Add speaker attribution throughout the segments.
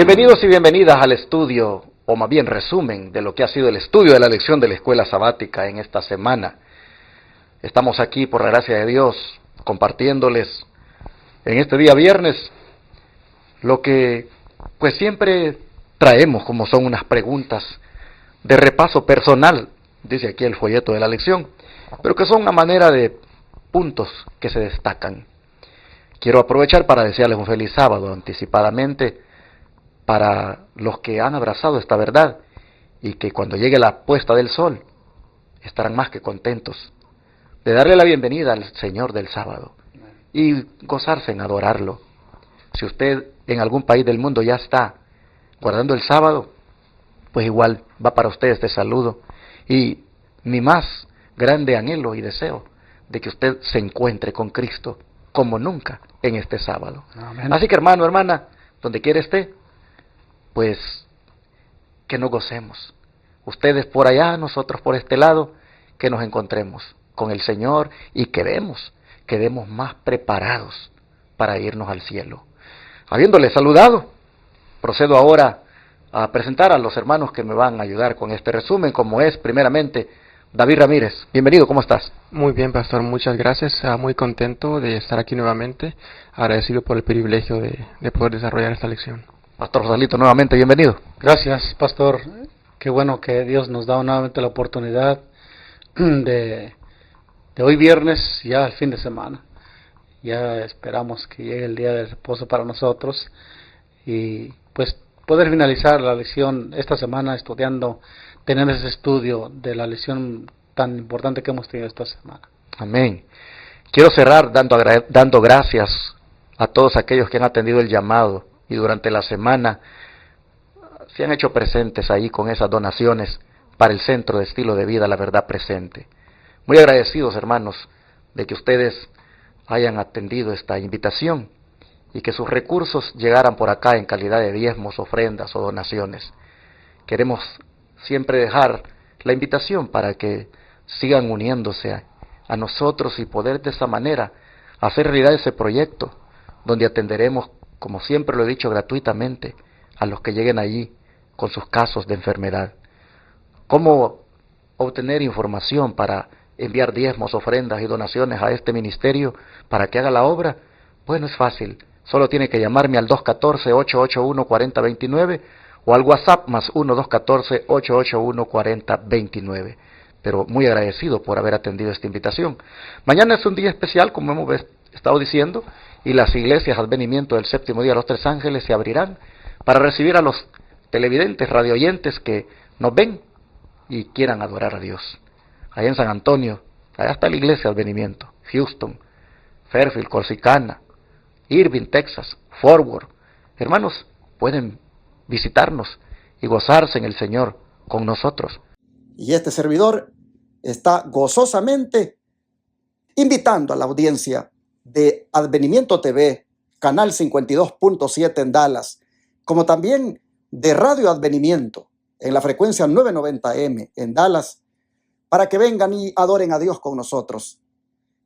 Speaker 1: Bienvenidos y bienvenidas al estudio, o más bien resumen, de lo que ha sido el estudio de la lección de la escuela sabática en esta semana. Estamos aquí, por la gracia de Dios, compartiéndoles en este día viernes lo que pues siempre traemos, como son unas preguntas de repaso personal, dice aquí el folleto de la lección, pero que son una manera de puntos que se destacan. Quiero aprovechar para desearles un feliz sábado anticipadamente para los que han abrazado esta verdad y que cuando llegue la puesta del sol estarán más que contentos de darle la bienvenida al Señor del sábado y gozarse en adorarlo. Si usted en algún país del mundo ya está guardando el sábado, pues igual va para usted este saludo y mi más grande anhelo y deseo de que usted se encuentre con Cristo como nunca en este sábado. Amén. Así que hermano, hermana, donde quiera esté, pues que nos gocemos. Ustedes por allá, nosotros por este lado, que nos encontremos con el Señor y quedemos más preparados para irnos al cielo. Habiéndoles saludado, procedo ahora a presentar a los hermanos que me van a ayudar con este resumen, como es primeramente David Ramírez. Bienvenido, ¿cómo estás?
Speaker 2: Muy bien, pastor, muchas gracias. Muy contento de estar aquí nuevamente, agradecido por el privilegio de poder desarrollar esta lección.
Speaker 1: Pastor Rosalito, nuevamente bienvenido.
Speaker 3: Gracias, pastor. Qué bueno que Dios nos da nuevamente la oportunidad de hoy viernes, ya el fin de semana. Ya esperamos que llegue el día de reposo para nosotros y pues poder finalizar la lección esta semana estudiando, tener ese estudio de la lección tan importante que hemos tenido esta semana.
Speaker 1: Amén. Quiero cerrar dando gracias a todos aquellos que han atendido el llamado y durante la semana se han hecho presentes ahí con esas donaciones para el Centro de Estilo de Vida La Verdad Presente. Muy agradecidos, hermanos, de que ustedes hayan atendido esta invitación y que sus recursos llegaran por acá en calidad de diezmos, ofrendas o donaciones. Queremos siempre dejar la invitación para que sigan uniéndose a nosotros y poder de esa manera hacer realidad ese proyecto donde atenderemos, como siempre lo he dicho, gratuitamente a los que lleguen allí con sus casos de enfermedad. ¿Cómo obtener información para enviar diezmos, ofrendas y donaciones a este ministerio para que haga la obra? Bueno, es fácil. Solo tiene que llamarme al 214-881-4029 o al WhatsApp más 1-214-881-4029. Pero muy agradecido por haber atendido esta invitación. Mañana es un día especial, como hemos estado diciendo, y las iglesias Advenimiento del Séptimo Día de los Tres Ángeles se abrirán para recibir a los televidentes, radioyentes que nos ven y quieran adorar a Dios. Allá en San Antonio, allá está la iglesia Advenimiento, Houston, Fairfield, Corsicana, Irving, Texas, Fort Worth. Hermanos, pueden visitarnos y gozarse en el Señor con nosotros.
Speaker 4: Y este servidor está gozosamente invitando a la audiencia de Advenimiento TV, canal 52.7 en Dallas, como también de Radio Advenimiento en la frecuencia 990M en Dallas, para que vengan y adoren a Dios con nosotros.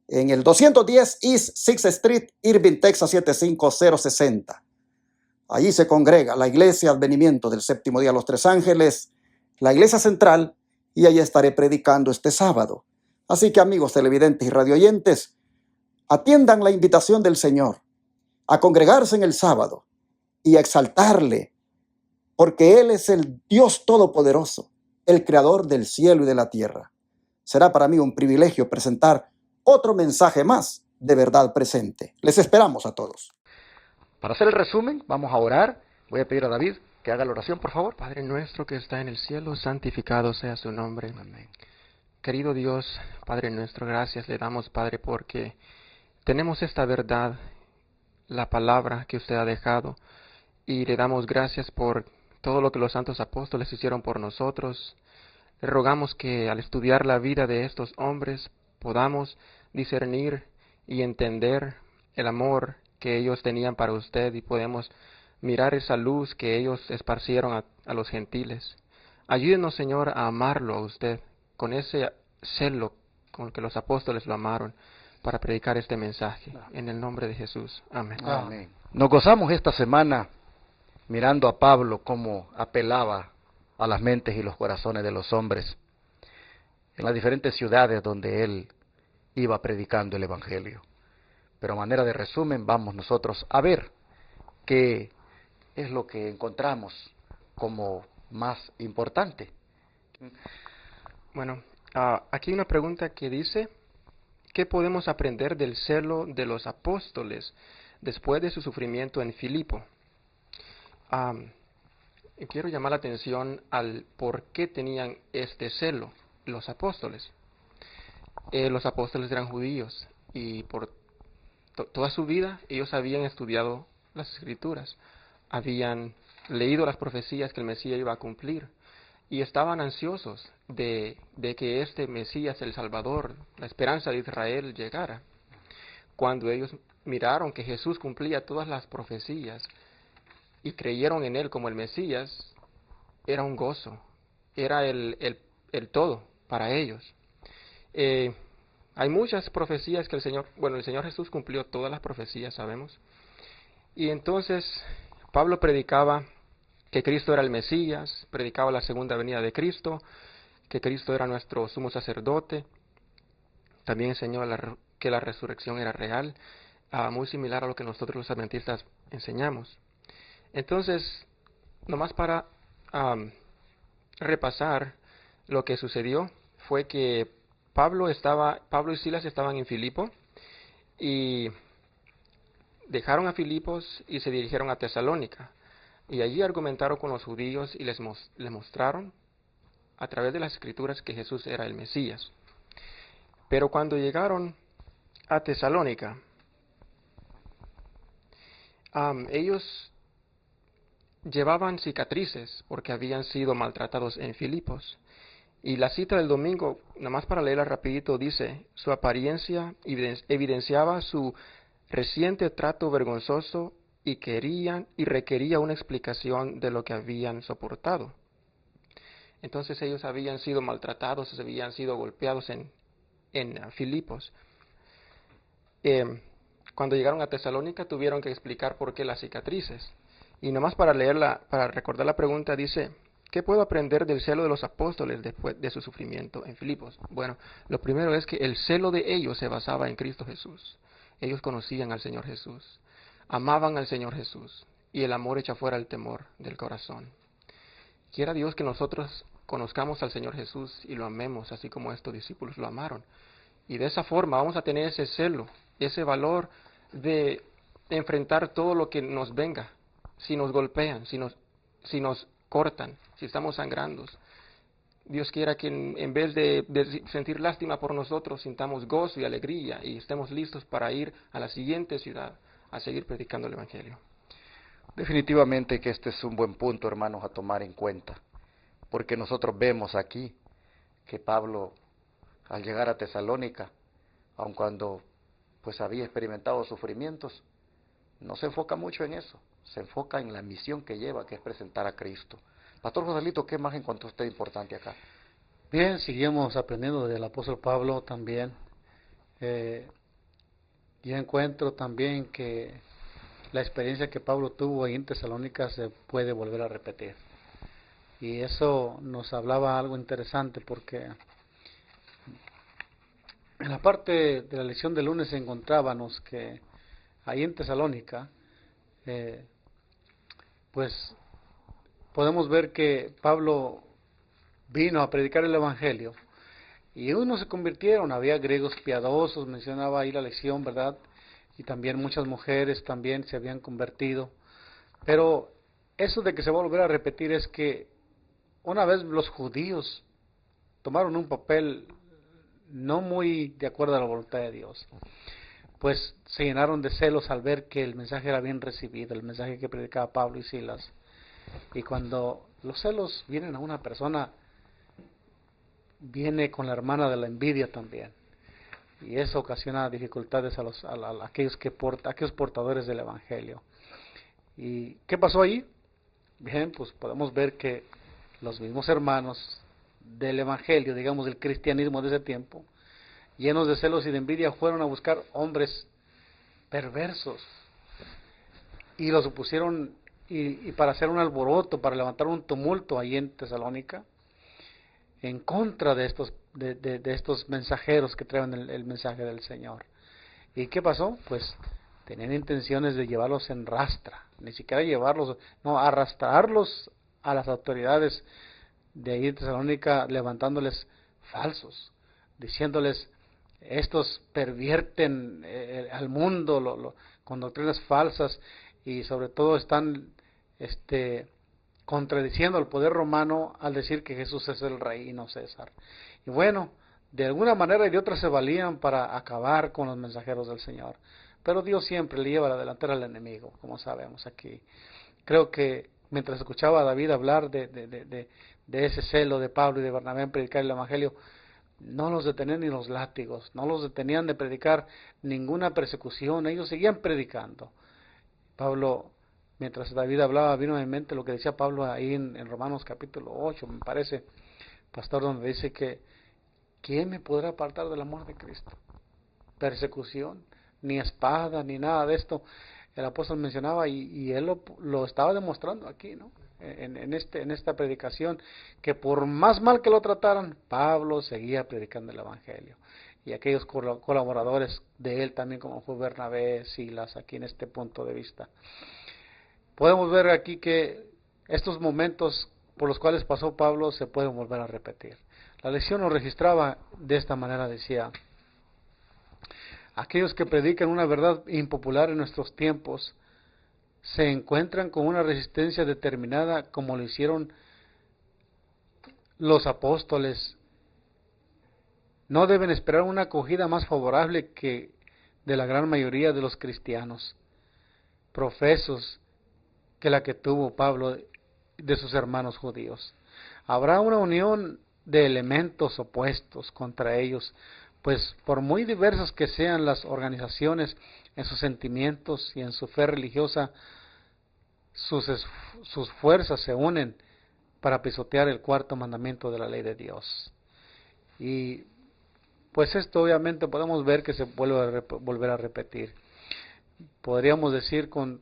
Speaker 4: En el 210 East 6th Street, Irving, Texas 75060. Allí se congrega la Iglesia Advenimiento del Séptimo Día de los Tres Ángeles, la Iglesia Central, y allí estaré predicando este sábado. Así que, amigos televidentes y radioyentes, atiendan la invitación del Señor a congregarse en el sábado y a exaltarle, porque Él es el Dios Todopoderoso, el Creador del cielo y de la tierra. Será para mí un privilegio presentar otro mensaje más de verdad presente. Les esperamos a todos.
Speaker 1: Para hacer el resumen, vamos a orar. Voy a pedir a David que haga la oración, por favor.
Speaker 2: Padre nuestro que está en el cielo, santificado sea su nombre. Amén. Querido Dios, Padre nuestro, gracias le damos, Padre, porque tenemos esta verdad, la palabra que usted ha dejado, y le damos gracias por todo lo que los santos apóstoles hicieron por nosotros. Le rogamos que al estudiar la vida de estos hombres podamos discernir y entender el amor que ellos tenían para usted y podemos mirar esa luz que ellos esparcieron a los gentiles. Ayúdenos, Señor, a amarlo a usted con ese celo con el que los apóstoles lo amaron para predicar este mensaje. En el nombre de Jesús. Amén.
Speaker 1: Amén. Nos gozamos esta semana mirando a Pablo cómo apelaba a las mentes y los corazones de los hombres en las diferentes ciudades donde él iba predicando el Evangelio. Pero a manera de resumen vamos nosotros a ver qué es lo que encontramos como más importante.
Speaker 2: Bueno, aquí hay una pregunta que dice, ¿qué podemos aprender del celo de los apóstoles después de su sufrimiento en Filipo? Quiero llamar la atención al por qué tenían este celo los apóstoles. Los apóstoles eran judíos y por toda su vida ellos habían estudiado las Escrituras, habían leído las profecías que el Mesías iba a cumplir y estaban ansiosos de que este Mesías, el Salvador, la esperanza de Israel, llegara. Cuando ellos miraron que Jesús cumplía todas las profecías y creyeron en Él como el Mesías, era un gozo, era el todo para ellos. Hay muchas profecías que el Señor Jesús cumplió todas las profecías, sabemos. Y entonces Pablo predicaba que Cristo era el Mesías, predicaba la segunda venida de Cristo, que Cristo era nuestro sumo sacerdote. También enseñó que la resurrección era real, muy similar a lo que nosotros los adventistas enseñamos. Entonces, nomás para repasar lo que sucedió, fue que Pablo y Silas estaban en Filipo y dejaron a Filipos y se dirigieron a Tesalónica. Y allí argumentaron con los judíos y les mostraron a través de las Escrituras que Jesús era el Mesías. Pero cuando llegaron a Tesalónica, ellos llevaban cicatrices porque habían sido maltratados en Filipos. Y la cita del domingo, nada más para leerla rapidito, dice, su apariencia evidenciaba su reciente trato vergonzoso y requería una explicación de lo que habían soportado. Entonces ellos habían sido maltratados, habían sido golpeados en Filipos. Cuando llegaron a Tesalónica tuvieron que explicar por qué las cicatrices. Y nomás para recordar la pregunta, dice, ¿qué puedo aprender del celo de los apóstoles después de su sufrimiento en Filipos? Bueno, lo primero es que el celo de ellos se basaba en Cristo Jesús. Ellos conocían al Señor Jesús, amaban al Señor Jesús, y el amor echa fuera el temor del corazón. Quiera Dios que nosotros conozcamos al Señor Jesús y lo amemos, así como estos discípulos lo amaron. Y de esa forma vamos a tener ese celo, ese valor de enfrentar todo lo que nos venga. Si nos golpean, si nos cortan, si estamos sangrando. Dios quiera que en vez de sentir lástima por nosotros, sintamos gozo y alegría y estemos listos para ir a la siguiente ciudad a seguir predicando el Evangelio.
Speaker 1: Definitivamente que este es un buen punto, hermanos, a tomar en cuenta, porque nosotros vemos aquí que Pablo, al llegar a Tesalónica, aun cuando pues había experimentado sufrimientos, no se enfoca mucho en eso, se enfoca en la misión que lleva, que es presentar a Cristo. Pastor Joselito, ¿qué más encontró usted importante acá?
Speaker 3: Bien, seguimos aprendiendo del apóstol Pablo también. Yo encuentro también que la experiencia que Pablo tuvo ahí en Tesalónica se puede volver a repetir. Y eso nos hablaba algo interesante porque en la parte de la lección del lunes encontrábamos que ahí en Tesalónica, pues podemos ver que Pablo vino a predicar el Evangelio y unos se convirtieron, había griegos piadosos, mencionaba ahí la lección, ¿verdad? Y también muchas mujeres también se habían convertido. Pero eso de que se va a volver a repetir es que una vez los judíos tomaron un papel no muy de acuerdo a la voluntad de Dios, pues se llenaron de celos al ver que el mensaje era bien recibido, el mensaje que predicaba Pablo y Silas. Y cuando los celos vienen a una persona, viene con la hermana de la envidia también. Y eso ocasiona dificultades a aquellos portadores del Evangelio. ¿Y qué pasó ahí? Bien, pues podemos ver que los mismos hermanos del Evangelio, digamos del cristianismo de ese tiempo, llenos de celos y de envidia, fueron a buscar hombres perversos y los pusieron y para hacer un alboroto, para levantar un tumulto ahí en Tesalónica, en contra de estos mensajeros que traen el mensaje del Señor. ¿Y qué pasó? Pues tenían intenciones de llevarlos en rastra, ni siquiera llevarlos, no, arrastrarlos a las autoridades de ahí de Tesalónica, levantándoles falsos, diciéndoles, estos pervierten al mundo con doctrinas falsas, y sobre todo están contradiciendo al poder romano al decir que Jesús es el rey y no César. Y bueno, de alguna manera y de otra se valían para acabar con los mensajeros del Señor. Pero Dios siempre le lleva a la delantera al enemigo, como sabemos aquí. Creo que mientras escuchaba a David hablar de ese celo de Pablo y de Bernabé en predicar el Evangelio, no los detenían ni los látigos, no los detenían de predicar ninguna persecución, ellos seguían predicando. Pablo, mientras David hablaba, vino en mente lo que decía Pablo ahí en Romanos capítulo 8, me parece, pastor, donde dice que ¿quién me podrá apartar del amor de Cristo? Persecución, ni espada, ni nada de esto. El apóstol mencionaba y él lo estaba demostrando aquí, ¿no? En esta predicación, que por más mal que lo trataran, Pablo seguía predicando el Evangelio. Y aquellos colaboradores de él también, como fue Bernabé, Silas, aquí en este punto de vista. Podemos ver aquí que estos momentos por los cuales pasó Pablo se pueden volver a repetir. La lección nos registraba de esta manera, decía: aquellos que predican una verdad impopular en nuestros tiempos se encuentran con una resistencia determinada, como lo hicieron los apóstoles. No deben esperar una acogida más favorable que de la gran mayoría de los cristianos profesos que la que tuvo Pablo de sus hermanos judíos. Habrá una unión de elementos opuestos contra ellos, pues por muy diversas que sean las organizaciones en sus sentimientos y en su fe religiosa, sus fuerzas se unen para pisotear el cuarto mandamiento de la ley de Dios. Y pues esto obviamente podemos ver que se vuelve a volver a repetir. Podríamos decir con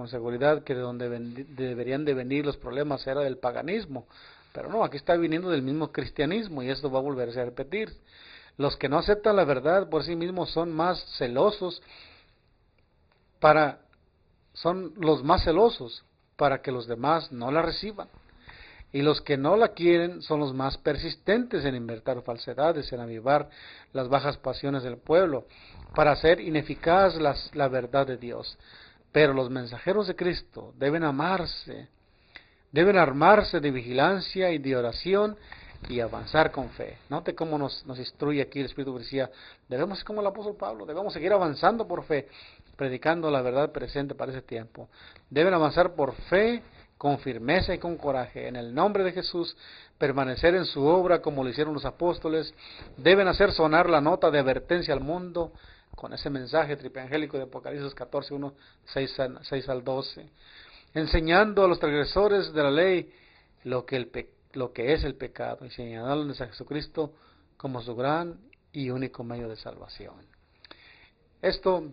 Speaker 3: seguridad que de donde deberían de venir los problemas era del paganismo, pero no, aquí está viniendo del mismo cristianismo, y esto va a volverse a repetir. Los que no aceptan la verdad por sí mismos son los más celosos para que los demás no la reciban. Y los que no la quieren son los más persistentes en inventar falsedades, en avivar las bajas pasiones del pueblo, para hacer ineficaz la verdad de Dios. Pero los mensajeros de Cristo deben armarse de vigilancia y de oración y avanzar con fe. Note cómo nos instruye aquí el Espíritu decía, debemos ser como el apóstol Pablo, debemos seguir avanzando por fe, predicando la verdad presente para ese tiempo. Deben avanzar por fe, con firmeza y con coraje, en el nombre de Jesús, permanecer en su obra como lo hicieron los apóstoles. Deben hacer sonar la nota de advertencia al mundo con ese mensaje triangélico de Apocalipsis 14, 1, 6 al 12, enseñando a los transgresores de la ley lo que es el pecado, y señalándoles a Jesucristo como su gran y único medio de salvación. Esto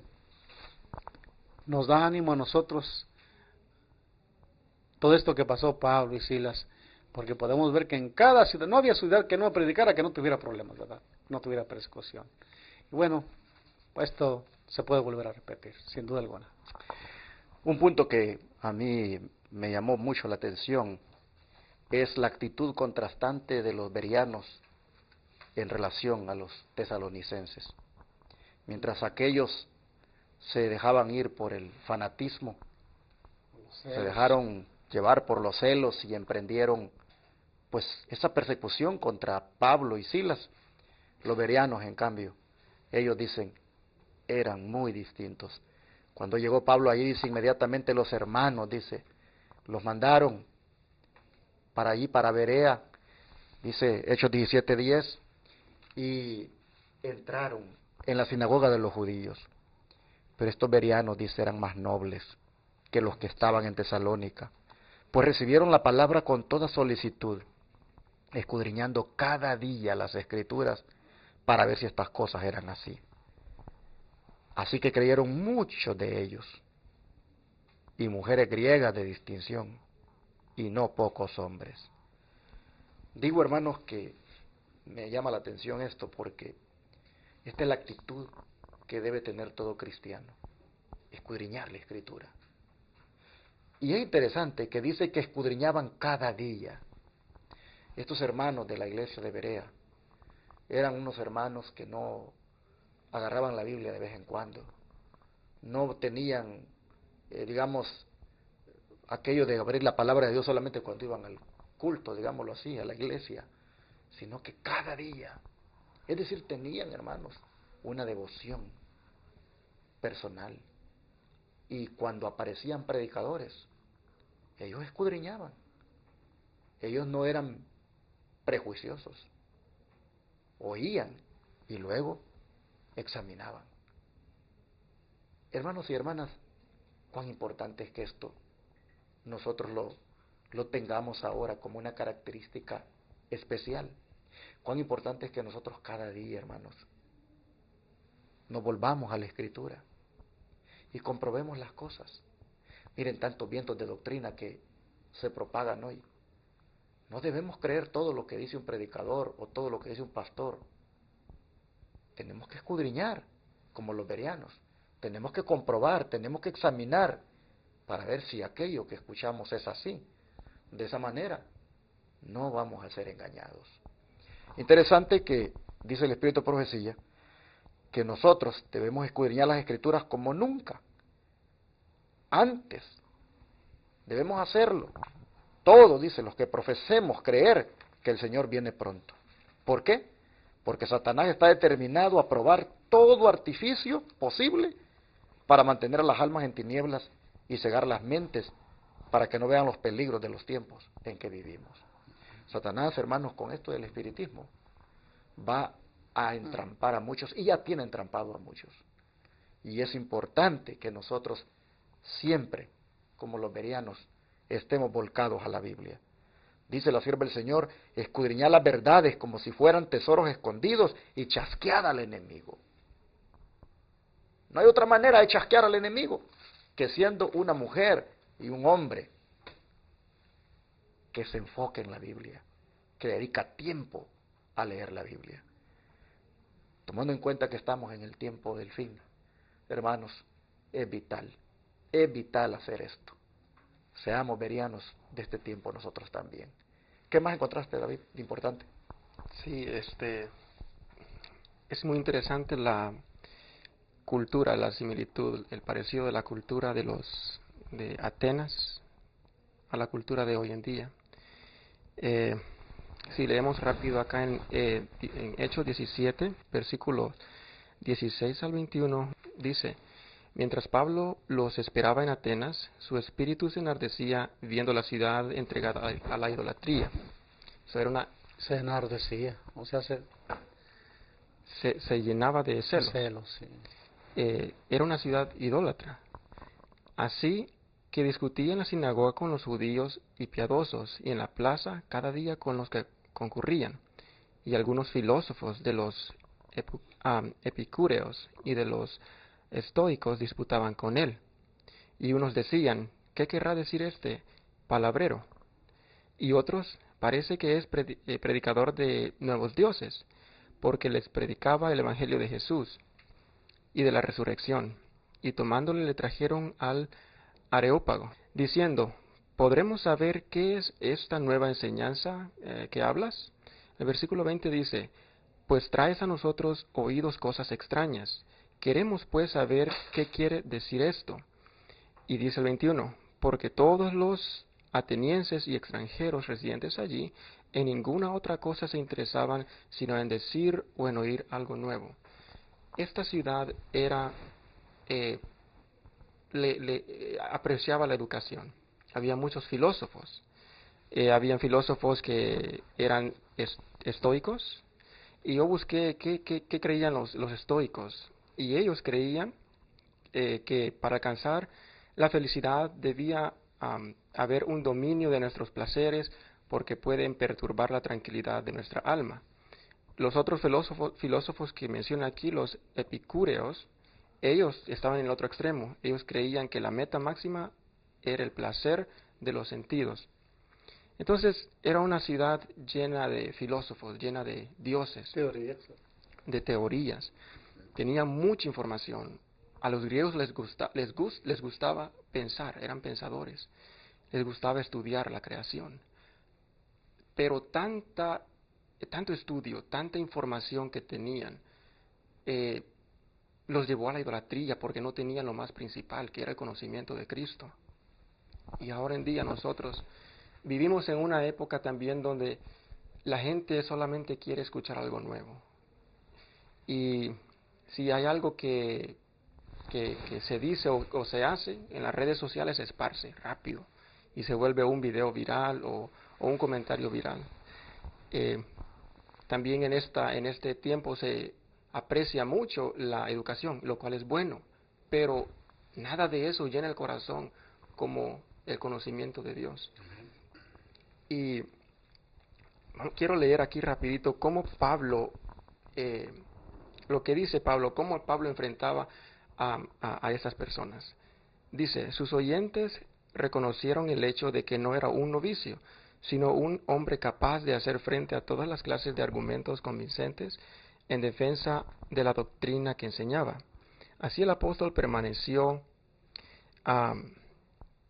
Speaker 3: nos da ánimo a nosotros, todo esto que pasó Pablo y Silas, porque podemos ver que en cada ciudad, no había ciudad que no predicara que no tuviera problemas, ¿verdad? No tuviera persecución. Y bueno, esto se puede volver a repetir, sin duda alguna.
Speaker 1: Un punto que a mí me llamó mucho la atención es la actitud contrastante de los bereanos en relación a los tesalonicenses. Mientras aquellos se dejaban ir por el fanatismo, se dejaron llevar por los celos y emprendieron pues esa persecución contra Pablo y Silas, los bereanos en cambio, ellos dicen, eran muy distintos. Cuando llegó Pablo allí, dice inmediatamente los hermanos, dice, los mandaron para allí, para Berea, dice Hechos 17:10, y entraron en la sinagoga de los judíos. Pero estos bereanos, dice, eran más nobles que los que estaban en Tesalónica, pues recibieron la palabra con toda solicitud, escudriñando cada día las Escrituras para ver si estas cosas eran así. Así que creyeron muchos de ellos. y mujeres griegas de distinción, y no pocos hombres. Digo, hermanos, que me llama la atención esto porque esta es la actitud que debe tener todo cristiano, escudriñar la Escritura. Y es interesante que dice que escudriñaban cada día. Estos hermanos de la iglesia de Berea eran unos hermanos que no agarraban la Biblia de vez en cuando, no tenían, digamos, aquello de abrir la palabra de Dios solamente cuando iban al culto, digámoslo así, a la iglesia, sino que cada día, es decir, tenían, hermanos, una devoción personal. Y cuando aparecían predicadores, ellos escudriñaban. Ellos no eran prejuiciosos. Oían y luego examinaban. Hermanos y hermanas, cuán importante es que esto nosotros lo tengamos ahora como una característica especial. Cuán importante es que nosotros cada día, hermanos, nos volvamos a la Escritura y comprobemos las cosas. Miren tantos vientos de doctrina que se propagan hoy. No debemos creer todo lo que dice un predicador o todo lo que dice un pastor. Tenemos que escudriñar, como los bereanos. Tenemos que comprobar, tenemos que examinar para ver si aquello que escuchamos es así. De esa manera, no vamos a ser engañados. Interesante que, dice el Espíritu de Profecía, que nosotros debemos escudriñar las Escrituras como nunca. Antes, debemos hacerlo. Todos, dice, los que profesemos creer que el Señor viene pronto. ¿Por qué? Porque Satanás está determinado a probar todo artificio posible para mantener a las almas en tinieblas y cegar las mentes para que no vean los peligros de los tiempos en que vivimos. Satanás, hermanos, con esto del espiritismo, va a entrampar a muchos y ya tiene entrampado a muchos. Y es importante que nosotros siempre, como los bereanos, estemos volcados a la Biblia. Dice la sierva del Señor, escudriñad las verdades como si fueran tesoros escondidos y chasquead al enemigo. No hay otra manera de chasquear al enemigo que siendo una mujer y un hombre que se enfoque en la Biblia, que dedica tiempo a leer la Biblia. Tomando en cuenta que estamos en el tiempo del fin, hermanos, es vital hacer esto. Seamos bereanos de este tiempo nosotros también. ¿Qué más encontraste, David, de importante?
Speaker 2: Sí, es muy interesante la cultura, la similitud, el parecido de la cultura de Atenas a la cultura de hoy en día. Si leemos rápido acá en Hechos 17, versículos 16 al 21, dice: mientras Pablo los esperaba en Atenas, su espíritu se enardecía viendo la ciudad entregada a la idolatría. Eso era
Speaker 3: se enardecía, o sea,
Speaker 2: se llenaba de celos.
Speaker 3: Sí.
Speaker 2: Era una ciudad idólatra. Así que discutía en la sinagoga con los judíos y piadosos, y en la plaza cada día con los que concurrían. Y algunos filósofos de los epicúreos y de los estoicos disputaban con él. Y unos decían: ¿qué querrá decir este palabrero? Y otros: parece que es predicador de nuevos dioses, porque les predicaba el evangelio de Jesús y de la resurrección. Y tomándole le trajeron al Areópago, diciendo: ¿podremos saber qué es esta nueva enseñanza que hablas? El versículo 20 dice: pues traes a nosotros oídos cosas extrañas. Queremos pues saber qué quiere decir esto. Y dice el 21, porque todos los atenienses y extranjeros residentes allí en ninguna otra cosa se interesaban sino en decir o en oír algo nuevo. Esta ciudad apreciaba la educación. Había muchos filósofos. Habían filósofos que eran estoicos. Y yo busqué qué creían los estoicos. Y ellos creían que para alcanzar la felicidad debía haber un dominio de nuestros placeres, porque pueden perturbar la tranquilidad de nuestra alma. Los otros filósofos que menciona aquí, los epicúreos, ellos estaban en el otro extremo. Ellos creían que la meta máxima era el placer de los sentidos. Entonces era una ciudad llena de filósofos, llena de dioses, de teorías. Tenía mucha información. A los griegos les gustaba pensar, eran pensadores. Les gustaba estudiar la creación. Pero tanto estudio, tanta información que tenían, los llevó a la idolatría porque no tenían lo más principal, que era el conocimiento de Cristo. Y ahora en día nosotros vivimos en una época también donde la gente solamente quiere escuchar algo nuevo. Y si hay algo que se dice o se hace en las redes sociales, se esparce rápido y se vuelve un video viral o un comentario viral. También en este tiempo se aprecia mucho la educación, lo cual es bueno, pero nada de eso llena el corazón como el conocimiento de Dios. Y quiero leer aquí rapidito cómo Pablo, lo que dice Pablo, cómo Pablo enfrentaba a esas personas. Dice, sus oyentes reconocieron el hecho de que no era un novicio, sino un hombre capaz de hacer frente a todas las clases de argumentos convincentes en defensa de la doctrina que enseñaba. Así el apóstol permaneció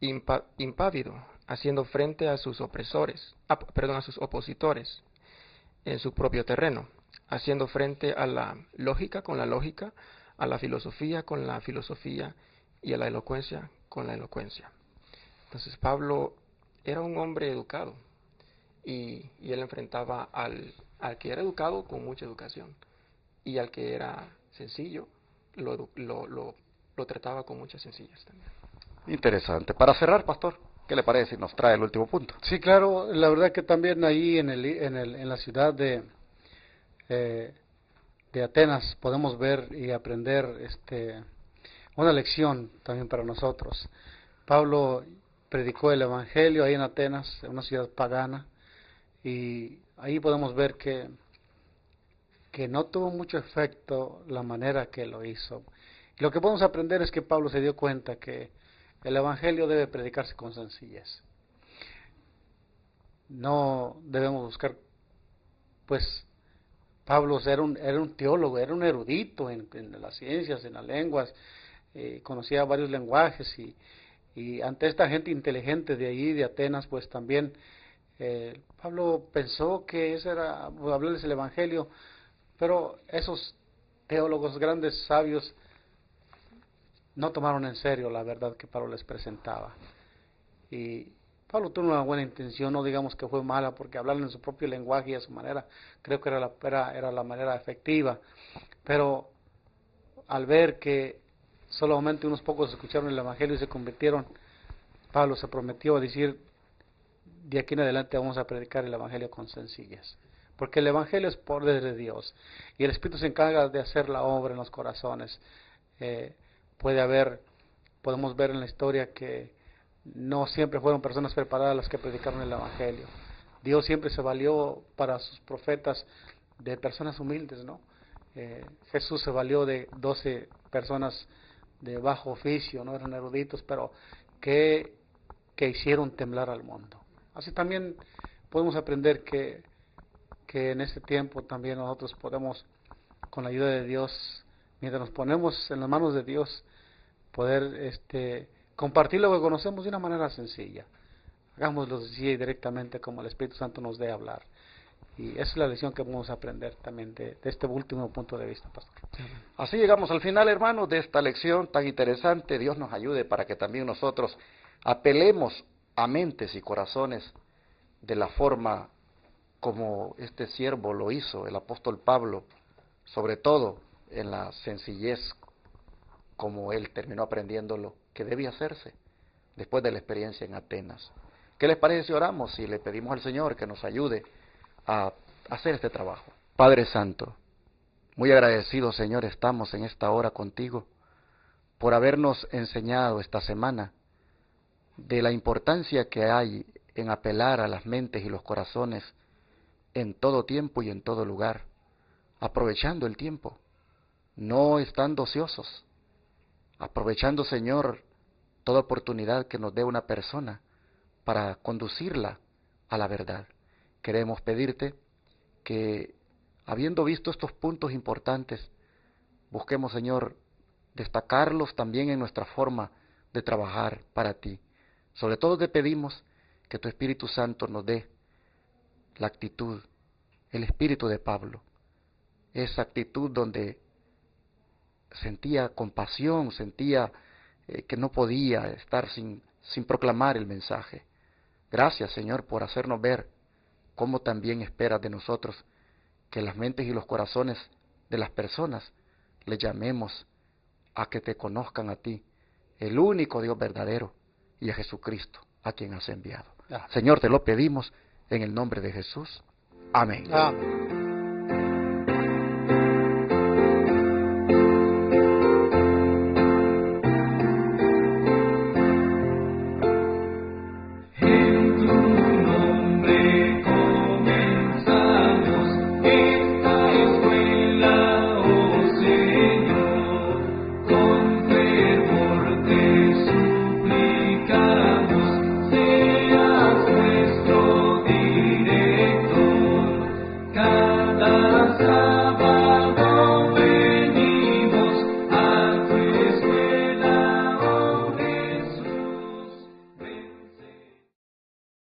Speaker 2: impávido, haciendo frente a sus a sus opositores en su propio terreno, haciendo frente a la lógica con la lógica, a la filosofía con la filosofía y a la elocuencia con la elocuencia. Entonces Pablo era un hombre educado y él enfrentaba al que era educado con mucha educación y al que era sencillo lo trataba con mucha sencillez también.
Speaker 1: Interesante. Para cerrar, pastor, ¿qué le parece si nos trae el último punto?
Speaker 3: Sí, claro, la verdad que también ahí en la ciudad de Atenas podemos ver y aprender una lección también para nosotros. Pablo predicó el Evangelio ahí en Atenas, una ciudad pagana, y ahí podemos ver que no tuvo mucho efecto la manera que lo hizo. Y lo que podemos aprender es que Pablo se dio cuenta que el Evangelio debe predicarse con sencillez. No debemos buscar, pues, Pablo era un teólogo, era un erudito en las ciencias, en las lenguas, conocía varios lenguajes y ante esta gente inteligente de ahí, de Atenas, pues también Pablo pensó que eso era hablarles el Evangelio, pero esos teólogos grandes, sabios, no tomaron en serio la verdad que Pablo les presentaba. Y Pablo tuvo una buena intención, no digamos que fue mala, porque hablarle en su propio lenguaje y a su manera, creo que era la manera efectiva. Pero al ver que solamente unos pocos escucharon el Evangelio y se convirtieron, Pablo se prometió a decir, de aquí en adelante vamos a predicar el Evangelio con sencillez. Porque el Evangelio es poder de Dios y el Espíritu se encarga de hacer la obra en los corazones. Podemos ver en la historia que no siempre fueron personas preparadas las que predicaron el Evangelio. Dios siempre se valió para sus profetas de personas humildes, ¿no? Jesús se valió de 12 personas de bajo oficio, no eran eruditos, pero que hicieron temblar al mundo. Así también podemos aprender que en este tiempo también nosotros podemos, con la ayuda de Dios, mientras nos ponemos en las manos de Dios, poder compartir lo que conocemos de una manera sencilla. Hagámoslo así directamente como el Espíritu Santo nos dé hablar. Y esa es la lección que vamos a aprender también de este último punto de vista, pastor.
Speaker 1: Así llegamos al final, hermanos, de esta lección tan interesante. Dios nos ayude para que también nosotros apelemos a mentes y corazones de la forma como este siervo lo hizo, el apóstol Pablo, sobre todo en la sencillez como él terminó aprendiendo lo que debía hacerse después de la experiencia en Atenas. ¿Qué les parece si oramos y le pedimos al Señor que nos ayude a hacer este trabajo? Padre Santo, muy agradecidos, Señor, estamos en esta hora contigo por habernos enseñado esta semana de la importancia que hay en apelar a las mentes y los corazones en todo tiempo y en todo lugar, aprovechando el tiempo, no estando ociosos, aprovechando, Señor, toda oportunidad que nos dé una persona para conducirla a la verdad. Queremos pedirte que, habiendo visto estos puntos importantes, busquemos, Señor, destacarlos también en nuestra forma de trabajar para ti. Sobre todo te pedimos que tu Espíritu Santo nos dé la actitud, el espíritu de Pablo, esa actitud donde sentía compasión, sentía que no podía estar sin proclamar el mensaje. Gracias, Señor, por hacernos ver cómo también esperas de nosotros que las mentes y los corazones de las personas le llamemos a que te conozcan a ti, el único Dios verdadero, y a Jesucristo, a quien has enviado. Señor, te lo pedimos en el nombre de Jesús. Amén.
Speaker 3: Amén.